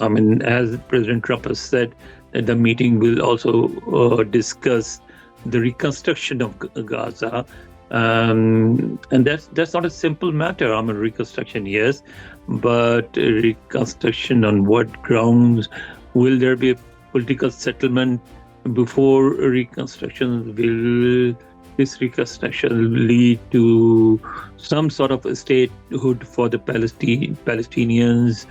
As President Trump has said, that the meeting will also discuss the reconstruction of Gaza. And that's not a simple matter. Reconstruction, yes, but reconstruction on what grounds? Will there be a political settlement before reconstruction? Will this reconstruction lead to some sort of a statehood for the Palestinians?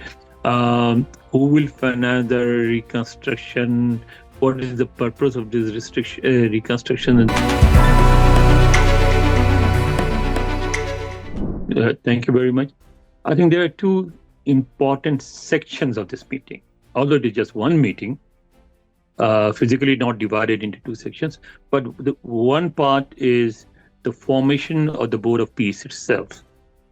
Who will finance the reconstruction? What is the purpose of this reconstruction? Thank you very much. I think there are two important sections of this meeting. Although it is just one meeting, physically not divided into two sections, but the one part is the formation of the Board of Peace itself.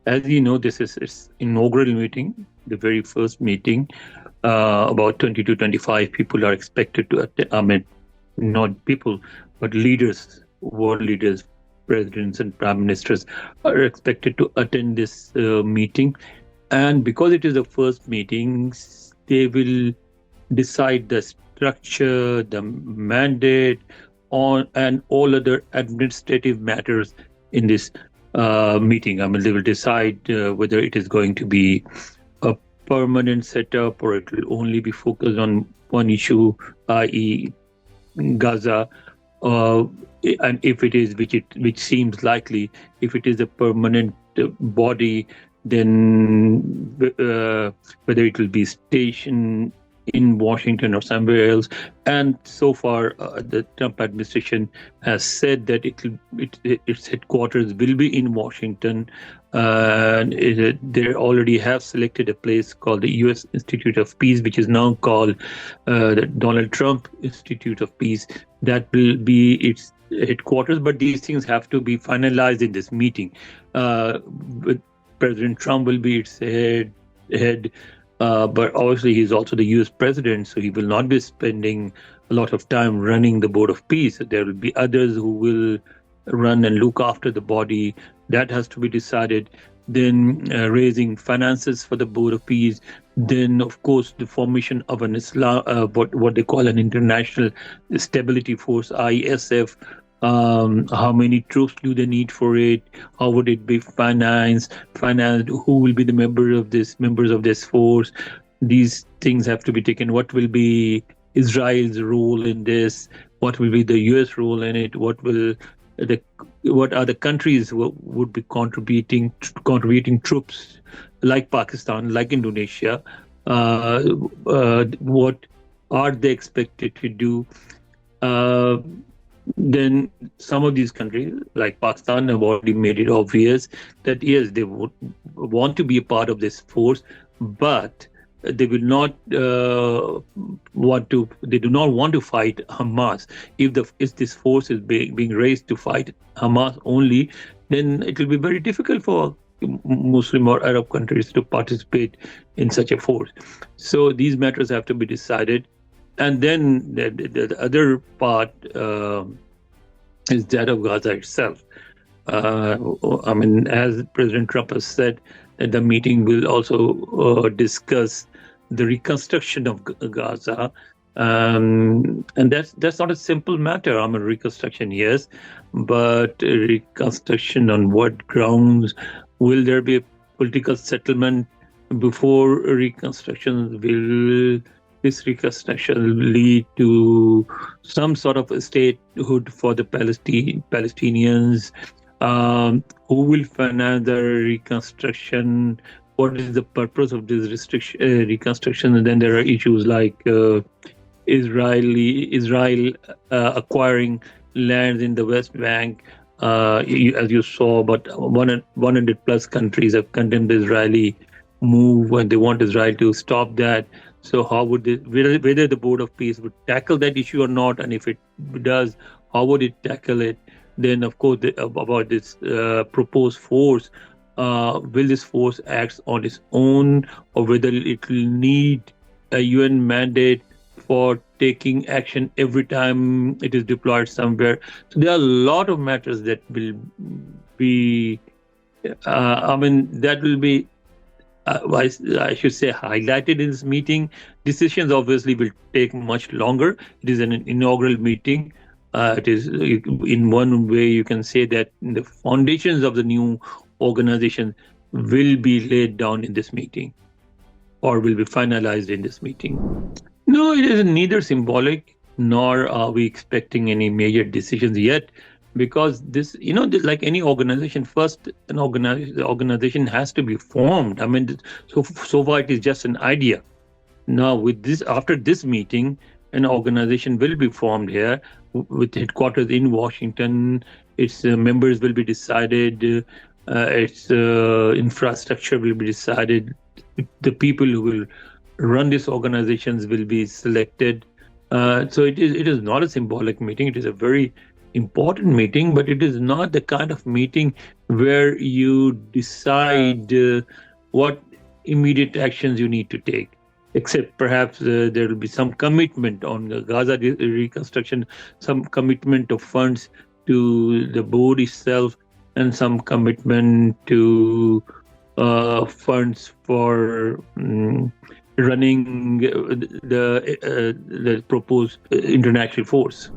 As you know, this is its inaugural meeting, the very first meeting. About 20 to 25 people are expected to attend. Not people, but leaders, world leaders, presidents and prime ministers are expected to attend this meeting. And because it is the first meeting, they will decide the structure, the mandate, and all other administrative matters in this meeting. They will decide whether it is going to be a permanent setup or it will only be focused on one issue, i.e. Gaza. And if it is, which seems likely, if it is a permanent body, then whether it will be stationed in Washington or somewhere else. And so far, the Trump administration has said that its headquarters will be in Washington. They already have selected a place called the U.S. Institute of Peace, which is now called the Donald Trump Institute of Peace. That will be its headquarters, but these things have to be finalized in this meeting. President Trump will be its head. But obviously, he's also the U.S. president, so he will not be spending a lot of time running the Board of Peace. There will be others who will run and look after the body. That has to be decided. Then raising finances for the Board of Peace. Then, of course, the formation of an what they call an International Stability Force, ISF. How many troops do they need for it? How would it be financed? Who will be the members of this force? These things have to be taken. What will be Israel's role in this? What will be the U.S. role in it? What are the countries who would be contributing troops, like Pakistan, like Indonesia? What are they expected to do? Then some of these countries, like Pakistan, have already made it obvious that yes, they would want to be a part of this force, but they will not They do not want to fight Hamas. If this force is being raised to fight Hamas only, then it will be very difficult for Muslim or Arab countries to participate in such a force. So these matters have to be decided. And then the other part is that of Gaza itself. As President Trump has said, that the meeting will also discuss the reconstruction of Gaza. And that's not a simple matter. Reconstruction, yes, but reconstruction on what grounds? Will there be a political settlement before reconstruction? Will this reconstruction lead to some sort of a statehood for the Palestinians? Who will finance the reconstruction? What is the purpose of this reconstruction? And then there are issues like Israel acquiring lands in the West Bank. As you saw, but 100 plus countries have condemned the Israeli move, and they want Israel to stop that. So how would whether the Board of Peace would tackle that issue or not, and if it does, how would it tackle it? Then, of course, about this proposed force, will this force act on its own, or whether it will need a UN mandate for taking action every time it is deployed somewhere. So there are a lot of matters that will be, that will be I should say, highlighted in this meeting. Decisions obviously will take much longer. It is an inaugural meeting. It is, in one way, you can say that the foundations of the new organization will be laid down in this meeting, or will be finalized in this meeting. No, it is neither symbolic nor are we expecting any major decisions yet, because this, like any organization, first the organization has to be formed. I mean, so far it is just an idea. Now, with this, after this meeting, an organization will be formed here with headquarters in Washington. Its members will be decided. Its infrastructure will be decided. The people who will run these organizations will be selected. So it is not a symbolic meeting. It is a very important meeting, but it is not the kind of meeting where you decide what immediate actions you need to take, except perhaps there will be some commitment on the Gaza reconstruction, some commitment of funds to the board itself, and some commitment to funds for running the proposed international force.